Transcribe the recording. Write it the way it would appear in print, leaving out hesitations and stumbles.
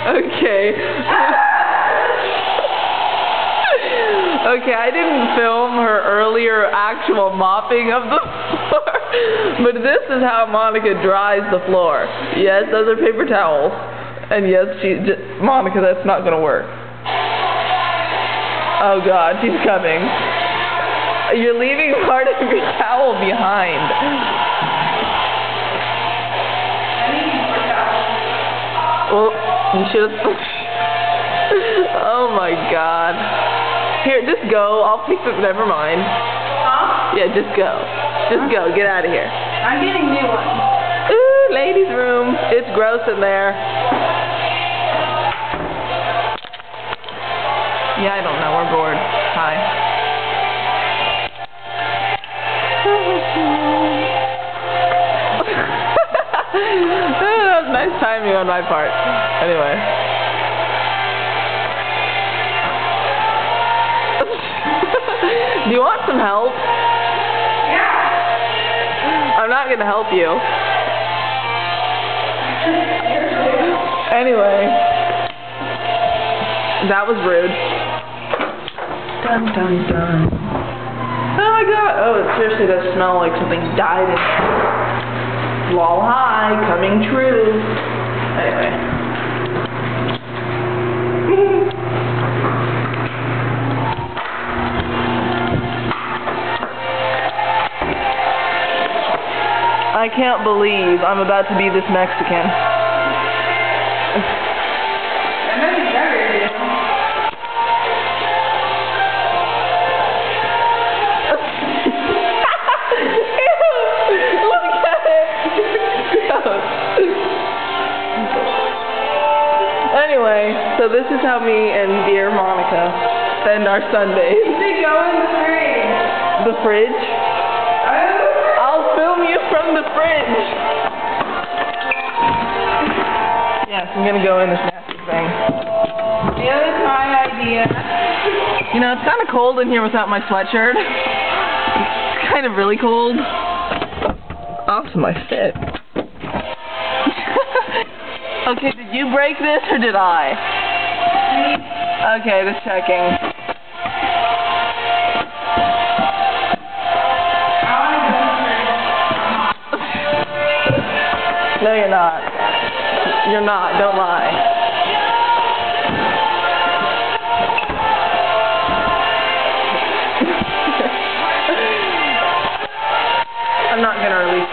Okay. Okay, I didn't film her earlier actual mopping of the floor, but this is how Monica dries the floor. Yes, those are paper towels. And yes, Monica, that's not gonna work. Oh God, she's coming. You're leaving part of your towel behind. Well, you should have... Oh my God. Here, just go. I'll fix it. Never mind. Huh? Yeah, just go. Just go. Get out of here. I'm getting new ones. Ooh, ladies' room. It's gross in there. Yeah, I don't know. We're bored. Hi. That was nice timing on my part. Anyway. Do you want some help? Yeah. I'm not gonna help you. Anyway. That was rude. Dun dun dun. Oh my God. Oh, it seriously does smell like something died in it. Lol hi, coming true. Anyway. I can't believe I'm about to be this Mexican. I know you better do. Look at it. Anyway, so this is how me and dear Monica spend our Sundays. You should go in the fridge. The fridge? I'll film you from the fridge. Yes, I'm gonna go in this nasty thing. Yeah, that's my idea. You know, it's kind of cold in here without my sweatshirt. It's kind of really cold. Off to my fit. Okay, did you break this or did I? Okay, just checking. No, you're not. You're not. Don't lie. I'm not going to release